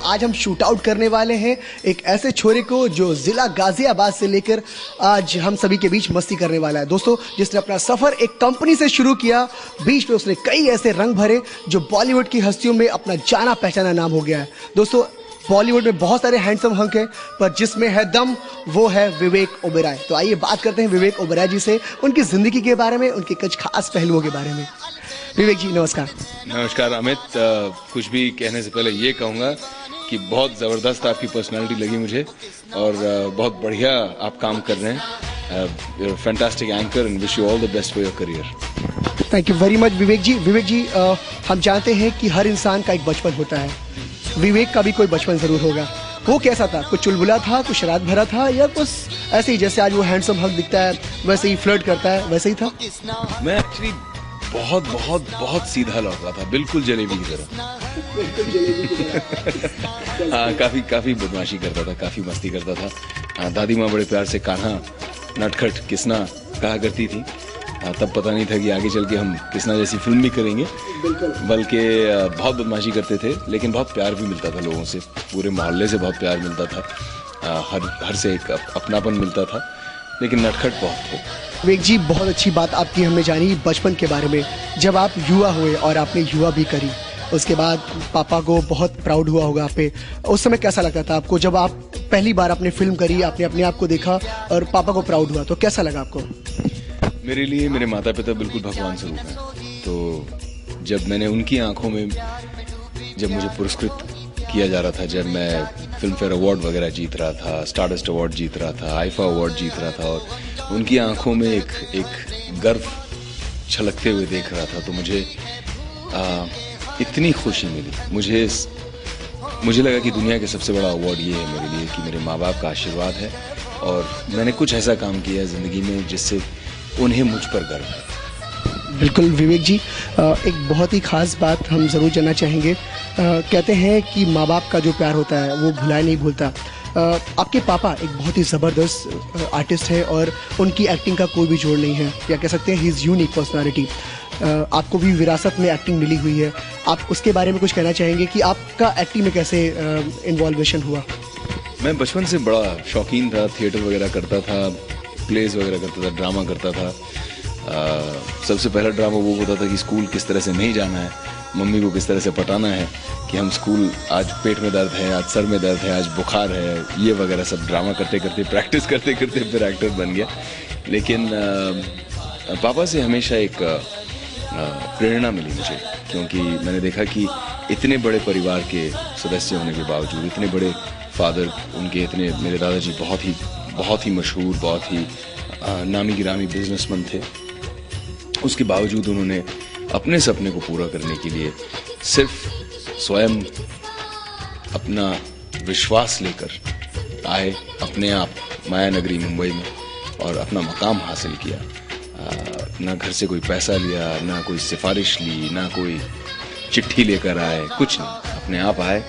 आज हम shoot out करने वाले हैं एक ऐसे छोरे को जो जिला गाजियाबाद से लेकर आज हम सभी के बीच मस्ती करने वाला है। दोस्तों, जिसने अपना सफर एक कंपनी से शुरू किया, बीच में उसने कई ऐसे रंग भरे जो बॉलीवुड की हस्तियों में अपना जाना पहचाना नाम हो गया है। दोस्तों, बॉलीवुड में बहुत सारे हैंडसम हंक हैं, पर जिसमें है दम वो है विवेक ओबेरॉय। तो आइए बात करते हैं विवेक ओबेरॉय जी से, उनकी जिंदगी के बारे में, उनके कुछ खास पहलुओं के बारे में। विवेक जी नमस्कार। नमस्कार अमित। कुछ भी कहने से पहले ये कहूँगा कि बहुत ज़बरदस्त आपकी पर्सनालिटी लगी मुझे और बहुत बढ़िया आप काम कर रहे हैं। Fantastic anchor and wish you all the best for your career. Thank you very much Vivek ji. Vivek ji, हम जानते हैं कि हर इंसान का एक बचपन होता है। विवेक का भी कोई बचपन जरूर होगा। वो कैसा था? कुछ चुलबुला था, कुछ शरारत भरा था, या कुछ ऐसे ही जैसे आज वो हैंडसम हक दिखता है वैसे ही फ्लर्ट करता है, वैसे ही था? मैं एक्चुअली बहुत बहुत बहुत सीधा लौट रहा था, बिल्कुल जलेबी की तरह। हाँ, काफी बदमाशी करता था, काफी मस्ती करता था। दादी माँ बड़े प्यार से कान्हा, नटखट, किसना कहा करती थी। तब पता नहीं था कि आगे चल के हम किसना जैसी फिल्म भी करेंगे, बल्कि बहुत बदमाशी करते थे, लेकिन बहुत प्यार भी मिलता था लोगों से, पूरे मोहल्ले से बहुत प्यार मिलता था। हर से एक अपनापन मिलता था, लेकिन नटखट बहुत थे। विवेक जी, बहुत अच्छी बात आपकी हमने जानी बचपन के बारे में। जब आप युवा हुए और आपने युवा भी करी, उसके बाद पापा को बहुत प्राउड हुआ होगा आप पे। उस समय कैसा लगता था आपको जब आप पहली बार आपने फिल्म करी, आपने अपने आप को देखा और पापा को प्राउड हुआ, तो कैसा लगा आपको? मेरे लिए मेरे माता पिता बिल्कुल भगवान स्वरूप हैं। तो जब मैंने उनकी आंखों में, जब मुझे पुरस्कृत किया जा रहा था, जब मैं फिल्म फेयर अवार्ड वगैरह जीत रहा था, स्टारडस्ट अवार्ड जीत रहा था, आईफा अवार्ड जीत रहा था, और उनकी आंखों में एक गर्व छलकते हुए देख रहा था, तो मुझे इतनी खुशी मिली। मुझे लगा कि दुनिया के सबसे बड़ा अवार्ड ये है मेरे लिए कि मेरे माँ बाप का आशीर्वाद है और मैंने कुछ ऐसा काम किया है ज़िंदगी में जिससे उन्हें मुझ पर गर्व है। बिल्कुल विवेक जी, एक बहुत ही खास बात हम ज़रूर जानना चाहेंगे। कहते हैं कि माँ बाप का जो प्यार होता है वो भुलाए नहीं भूलता। आपके पापा एक बहुत ही ज़बरदस्त आर्टिस्ट है और उनकी एक्टिंग का कोई भी जोड़ नहीं है, या कह सकते हैं ही इज़ यूनिक पर्सनालिटी। आपको भी विरासत में एक्टिंग मिली हुई है, आप उसके बारे में कुछ कहना चाहेंगे कि आपका एक्टिंग में कैसे इन्वॉल्वेशन हुआ? मैं बचपन से बड़ा शौकीन था, थिएटर वगैरह करता था, प्लेस वगैरह करता था, ड्रामा करता था। सबसे पहला ड्रामा वो होता था कि स्कूल किस तरह से नहीं जाना है, मम्मी को किस तरह से पटाना है कि हम स्कूल, आज पेट में दर्द है, आज सर में दर्द है, आज बुखार है, ये वगैरह सब ड्रामा करते करते, प्रैक्टिस करते करते फिर एक्टर बन गया। लेकिन पापा से हमेशा एक प्रेरणा मिली मुझे, क्योंकि मैंने देखा कि इतने बड़े परिवार के सदस्य होने के बावजूद, इतने बड़े फादर उनके, इतने, मेरे दादाजी बहुत ही मशहूर, बहुत ही नामी गिरामी बिजनेसमैन थे, उसके बावजूद उन्होंने अपने सपने को पूरा करने के लिए सिर्फ स्वयं अपना विश्वास लेकर आए अपने आप माया नगरी मुंबई में और अपना मकाम हासिल किया। ना घर से कोई पैसा लिया, ना कोई सिफारिश ली, ना कोई चिट्ठी लेकर आए, कुछ नहीं, अपने आप आए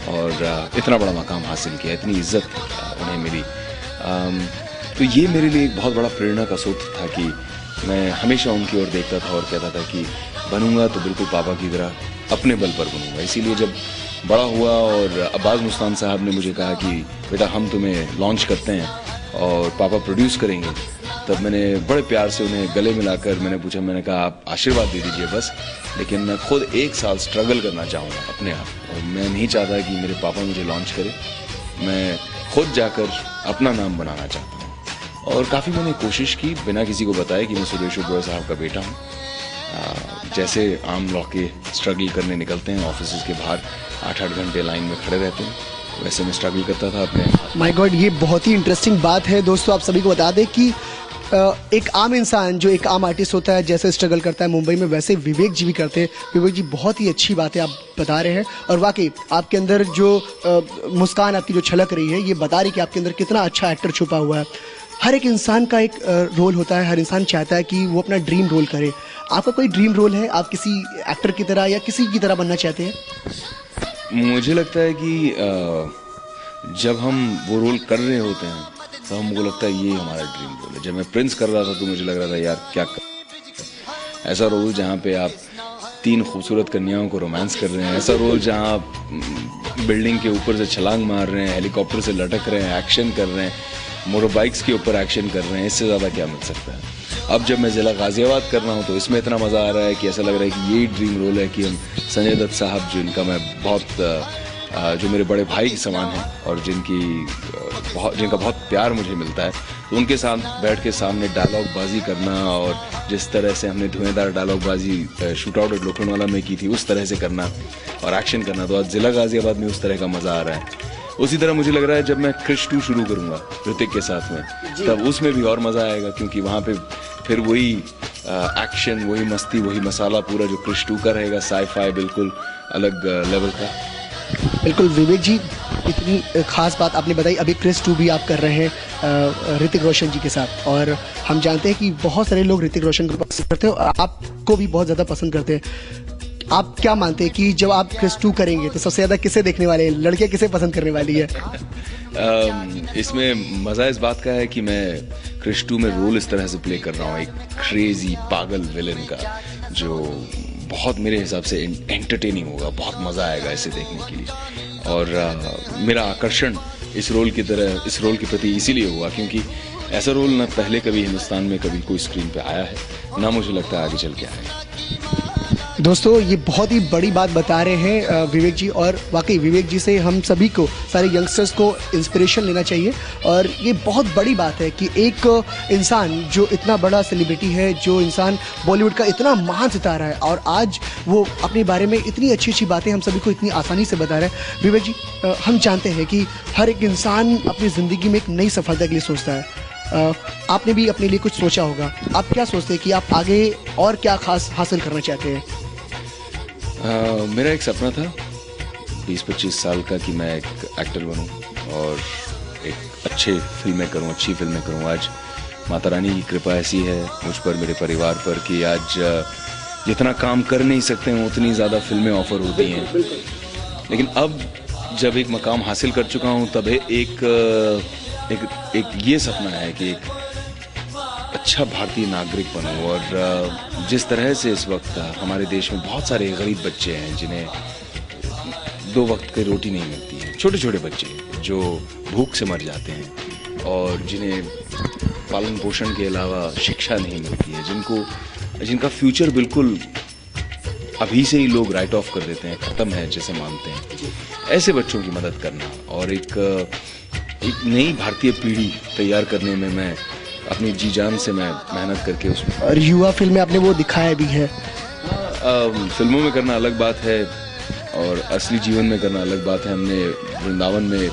और इतना बड़ा मकाम हासिल किया, इतनी इज्जत उन्हें मिली। तो ये मेरे लिए एक बहुत बड़ा प्रेरणा का स्रोत था कि मैं हमेशा उनकी ओर देखता था और कहता था कि बनूंगा तो बिल्कुल पापा की तरह अपने बल पर बनूंगा। इसीलिए जब बड़ा हुआ और अब्बास मुस्तान साहब ने मुझे कहा कि बेटा हम तुम्हें लॉन्च करते हैं और पापा प्रोड्यूस करेंगे, तब मैंने बड़े प्यार से उन्हें गले मिलाकर मैंने कहा आप आशीर्वाद दे दीजिए बस, लेकिन मैं खुद 1 साल स्ट्रगल करना चाहूँगा अपने आप, और मैं नहीं चाहता कि मेरे पापा मुझे लॉन्च करें, मैं खुद जाकर अपना नाम बनाना चाहता हूँ। और काफ़ी मैंने कोशिश की बिना किसी को बताए कि मैं सुरेश ओबेरॉय साहब का बेटा हूँ। जैसे आम लौके स्ट्रगल करने निकलते हैं ऑफिस के बाहर, 8-8 घंटे लाइन में खड़े रहते हैं, वैसे मैं स्ट्रगल करता था अपने। माय गॉड, ये बहुत ही इंटरेस्टिंग बात है। दोस्तों, आप सभी को बता दें कि एक आम इंसान जो एक आम आर्टिस्ट होता है जैसे स्ट्रगल करता है मुंबई में, वैसे विवेक जी भी करते हैं। विवेक जी, बहुत ही अच्छी बात है आप बता रहे हैं, और वाकई आपके अंदर जो मुस्कान आपकी जो छलक रही है, ये बता रही कि आपके अंदर कितना अच्छा एक्टर छुपा हुआ है। हर एक इंसान का एक रोल होता है, हर इंसान चाहता है कि वो अपना ड्रीम रोल करे। आपका कोई ड्रीम रोल है? आप किसी एक्टर की तरह या किसी की तरह बनना चाहते हैं? मुझे लगता है कि जब हम वो रोल कर रहे होते हैं तो हमको लगता है ये हमारा ड्रीम रोल है। जब मैं प्रिंस कर रहा था तो मुझे लग रहा था यार क्या कर, ऐसा रोल जहाँ पे आप 3 खूबसूरत कन्याओं को रोमांस कर रहे हैं, ऐसा रोल जहाँ आप बिल्डिंग के ऊपर से छलांग मार रहे हैं, हेलीकॉप्टर से लटक रहे हैं, एक्शन कर रहे हैं, मोटर बाइक्स के ऊपर एक्शन कर रहे हैं, इससे ज़्यादा क्या मिल सकता है। अब जब मैं ज़िला गाज़ियाबाद कर रहा हूँ तो इसमें इतना मज़ा आ रहा है कि ऐसा लग रहा है कि यही ड्रीम रोल है कि हम संजय दत्त साहब, जिनका मैं बहुत जो मेरे बड़े भाई के समान हैं और जिनका बहुत प्यार मुझे मिलता है, तो उनके साथ बैठ के सामने डायलॉग बाजी करना और जिस तरह से हमने धुएंधार डायलॉग बाजी शूट आउट एट लोखंडवाला में की थी उस तरह से करना और एक्शन करना, तो आज ज़िला गाज़ियाबाद में उस तरह का मज़ा आ रहा है। उसी तरह मुझे लग रहा है जब मैं क्रिश 2 शुरू करूंगा ऋतिक के साथ में, तब उसमें भी और मज़ा आएगा, क्योंकि वहाँ पे फिर वही एक्शन, वही मस्ती, वही मसाला पूरा जो क्रिश 2 का रहेगा, साई-फाई बिल्कुल अलग लेवल का। बिल्कुल विवेक जी, इतनी खास बात आपने बताई। अभी क्रिश 2 भी आप कर रहे हैं ऋतिक रोशन जी के साथ, और हम जानते हैं कि बहुत सारे लोग ऋतिक रोशन को पसंद करते हैं और आपको भी बहुत ज़्यादा पसंद करते हैं। आप क्या मानते हैं कि जब आप क्रिश 2 करेंगे तो सबसे ज़्यादा किसे देखने वाले हैं, लड़कियाँ किसे पसंद करने वाली है? इसमें मज़ा इस बात का है कि मैं क्रिश 2 में रोल इस तरह से प्ले कर रहा हूँ, एक क्रेजी पागल विलन का, जो बहुत मेरे हिसाब से एंटरटेनिंग होगा, बहुत मज़ा आएगा इसे देखने के लिए। और मेरा आकर्षण इस रोल के प्रति इसीलिए हुआ क्योंकि ऐसा रोल ना पहले कभी हिंदुस्तान में कभी कोई स्क्रीन पे आया है, ना मुझे लगता है आगे चल के आएगा। दोस्तों, ये बहुत ही बड़ी बात बता रहे हैं विवेक जी, और वाकई विवेक जी से हम सभी को, सारे यंगस्टर्स को इंस्पिरेशन लेना चाहिए। और ये बहुत बड़ी बात है कि एक इंसान जो इतना बड़ा सेलिब्रिटी है, जो इंसान बॉलीवुड का इतना महान सितारा है, और आज वो अपने बारे में इतनी अच्छी अच्छी बातें हम सभी को इतनी आसानी से बता रहे हैं। विवेक जी, हम जानते हैं कि हर एक इंसान अपनी ज़िंदगी में एक नई सफलता के लिए सोचता है। आपने भी अपने लिए कुछ सोचा होगा। आप क्या सोचते हैं कि आप आगे और क्या खास हासिल करना चाहते हैं? मेरा एक सपना था 20-25 साल का कि मैं एक एक्टर बनूं और एक अच्छी फिल्में करूं। आज माता रानी की कृपा ऐसी है मुझ पर, मेरे परिवार पर, कि आज जितना काम कर नहीं सकते हैं उतनी ज़्यादा फिल्में ऑफर होती हैं। लेकिन अब जब एक मकाम हासिल कर चुका हूं, तब एक ये सपना है कि एक अच्छा भारतीय नागरिक बनूं। और जिस तरह से इस वक्त हमारे देश में बहुत सारे गरीब बच्चे हैं जिन्हें 2 वक्त की रोटी नहीं मिलती है, छोटे छोटे बच्चे जो भूख से मर जाते हैं और जिन्हें पालन पोषण के अलावा शिक्षा नहीं मिलती है, जिनका फ्यूचर बिल्कुल अभी से ही लोग राइट ऑफ कर देते हैं, ख़त्म है जैसे मानते हैं, ऐसे बच्चों की मदद करना और एक नई भारतीय पीढ़ी तैयार करने में मैं अपनी जी जान से मैं मेहनत करके उसमें। और युवा फिल्में आपने वो दिखाया भी है। फिल्मों में करना अलग बात है और असली जीवन में करना अलग बात है। हमने वृंदावन में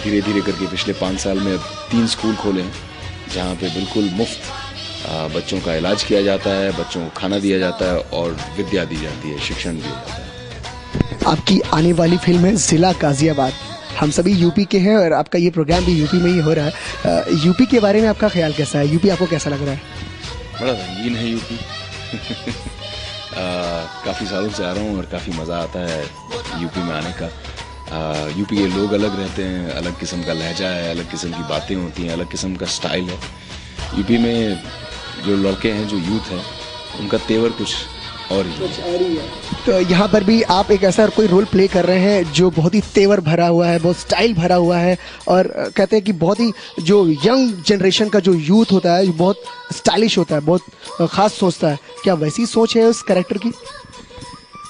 धीरे धीरे करके पिछले 5 साल में 3 स्कूल खोले हैं जहाँ पे बिल्कुल मुफ्त बच्चों का इलाज किया जाता है, बच्चों को खाना दिया जाता है और विद्या दी जाती है, शिक्षण दिया जाता है। आपकी आने वाली फिल्म है ज़िला गाज़ियाबाद। हम सभी यूपी के हैं और आपका ये प्रोग्राम भी यूपी में ही हो रहा है। यूपी के बारे में आपका ख्याल कैसा है? यूपी आपको कैसा लग रहा है? बड़ा रंगीन है यूपी। काफ़ी सालों से आ रहा हूँ और काफ़ी मज़ा आता है यूपी में आने का। यूपी के लोग अलग रहते हैं, अलग किस्म का लहजा है, अलग किस्म की बातें होती हैं, अलग किस्म का स्टाइल है। यूपी में जो लड़के हैं, जो यूथ है, उनका तेवर कुछ और ही है। तो यहाँ पर भी आप एक ऐसा कोई रोल प्ले कर रहे हैं जो बहुत ही तेवर भरा हुआ है, बहुत स्टाइल भरा हुआ है, और कहते हैं कि बहुत ही जो यंग जनरेशन का जो यूथ होता है बहुत स्टाइलिश होता है, बहुत ख़ास सोचता है। क्या वैसी सोच है उस कैरेक्टर की?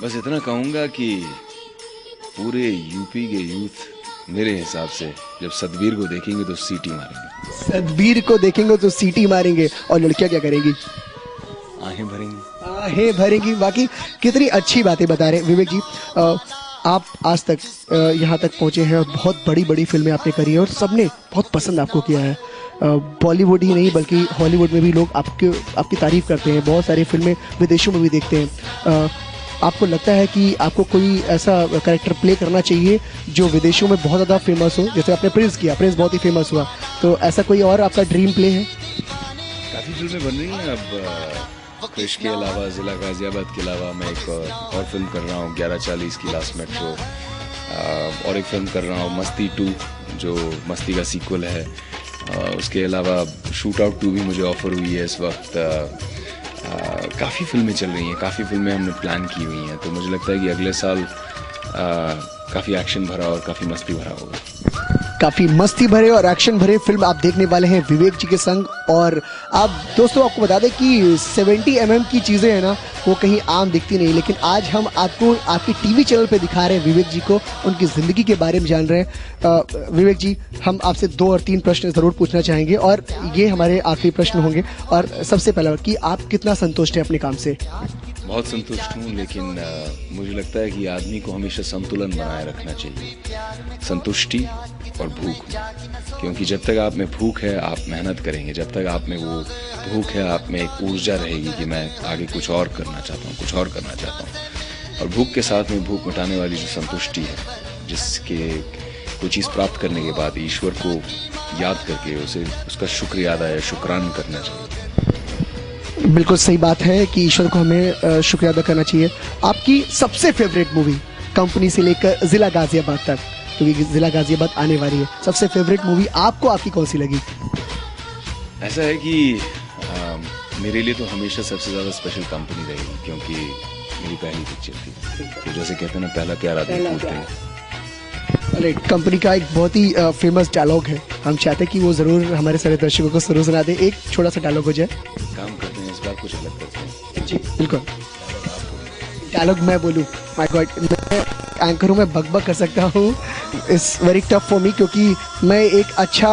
बस इतना कहूँगा कि पूरे यूपी के यूथ मेरे हिसाब से जब सतबीर को देखेंगे तो सीटी मारेंगे। सतबीर को देखेंगे तो सीटी मारेंगे। और लड़कियाँ क्या करेंगी? आहें भरेंगी। आहें भरेंगी। बाकी कितनी अच्छी बातें बता रहे हैं विवेक जी। आप आज तक यहाँ तक पहुँचे हैं और बहुत बड़ी बड़ी फिल्में आपने करी है और सबने बहुत पसंद आपको किया है। बॉलीवुड ही नहीं बल्कि हॉलीवुड में भी लोग आपकी तारीफ़ करते हैं, बहुत सारी फिल्में विदेशों में भी देखते हैं। आपको लगता है कि आपको कोई ऐसा कैरेक्टर प्ले करना चाहिए जो विदेशों में बहुत ज़्यादा फेमस हो? जैसे आपने प्रिंस किया, प्रिंस बहुत ही फेमस हुआ, तो ऐसा कोई और आपका ड्रीम प्ले है? काफ़ी फिल्में बन रही हैं अब। क्रिश के अलावा, ज़िला गाज़ियाबाद के अलावा मैं एक और फिल्म कर रहा हूँ 1140 की लास्ट मेट्रो, और एक फिल्म कर रहा हूँ मस्ती 2 जो मस्ती का सीक्वल है। उसके अलावा शूट आउट 2 भी मुझे ऑफ़र हुई है इस वक्त। काफ़ी फिल्में चल रही हैं, काफ़ी फिल्में हमने प्लान की हुई हैं, तो मुझे लगता है कि अगले साल काफ़ी एक्शन भरा और काफ़ी मस्ती भरा होगा। काफी मस्ती भरे और एक्शन भरे फिल्म आप देखने वाले हैं विवेक जी के संग। और आप दोस्तों आपको बता दें कि 70 mm की चीजें हैं ना, वो कहीं आम दिखती नहीं, लेकिन आज हम आपको आपके टीवी चैनल पे दिखा रहे हैं विवेक जी को, उनकी जिंदगी के बारे में जान रहे हैं। विवेक जी, हम आपसे 2 और 3 प्रश्न जरूर पूछना चाहेंगे और ये हमारे आखिरी प्रश्न होंगे। और सबसे पहला कि आप कितना संतुष्ट हैं अपने काम से? बहुत संतुष्ट हूँ, लेकिन मुझे लगता है कि आदमी को हमेशा संतुलन बनाए रखना चाहिए, संतुष्टि और भूख। क्योंकि जब तक आप में भूख है आप मेहनत करेंगे, जब तक आप में वो भूख है आप में एक ऊर्जा रहेगी कि मैं आगे कुछ और करना चाहता हूँ, कुछ और करना चाहता हूँ। और भूख के साथ में भूख मिटाने वाली जो संतुष्टि है, जिसके कोई चीज़ प्राप्त करने के बाद ईश्वर को याद करके उसे उसका शुक्रिया अदा या शुक्रान करना चाहिए। बिल्कुल सही बात है कि ईश्वर को हमें शुक्रिया अदा करना चाहिए। आपकी सबसे फेवरेट मूवी कंपनी से लेकर जिला गाजियाबाद तक, क्योंकि जिला गाजियाबाद आने वाली है, सबसे फेवरेट मूवी आपको आपकी कौन सी लगी? ऐसा है कि मेरे लिए तो हमेशा सबसे ज़्यादा स्पेशल कंपनी रहेगी, क्योंकि मेरी पहली पिक्चर थी। तो जैसे कहते हैं ना, पहला प्यार आदमी पूछते हैं। अरे, कंपनी का एक बहुत ही फेमस डायलॉग है, हम चाहते हैं कि वो ज़रूर हमारे सारे दर्शकों को जरूर सुना दे। एक छोटा सा डायलॉग हो जाए। काम करते हैं, इस बार कुछ अलग करते हैं। जी बिल्कुल। डायलॉग मैं बोलूँ? माय गॉड, मैं एंकर हूँ, मैं बकबक कर सकता हूँ। It's very tough for me, क्योंकि मैं एक अच्छा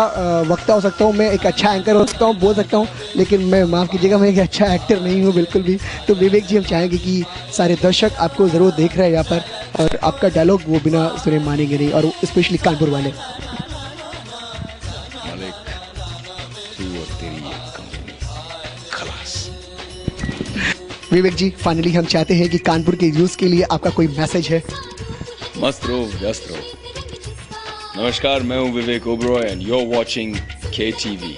वक्ता हो सकता हूँ, मैं एक अच्छा एंकर हो सकता हूँ, बोल सकता हूँ, लेकिन मैं माफ़ कीजिएगा, मैं एक अच्छा एक्टर नहीं हूँ बिल्कुल भी। तो विवेक जी, हम चाहेंगे कि सारे दर्शक आपको ज़रूर देख रहे हैं यहाँ पर, और आपका डायलॉग वो बिना सुने मानेंगे नहीं, और स्पेशली कानपुर वाले। मालिक, तू और तेरी ये कंपनी खलास। विवेक जी, फाइनली हम चाहते हैं कि कानपुर के यूथ के लिए आपका कोई मैसेज है? मस्त रहो, व्यस्त रहो। नमस्कार, मैं हूँ Vivek Oberoi and you are watching KTV।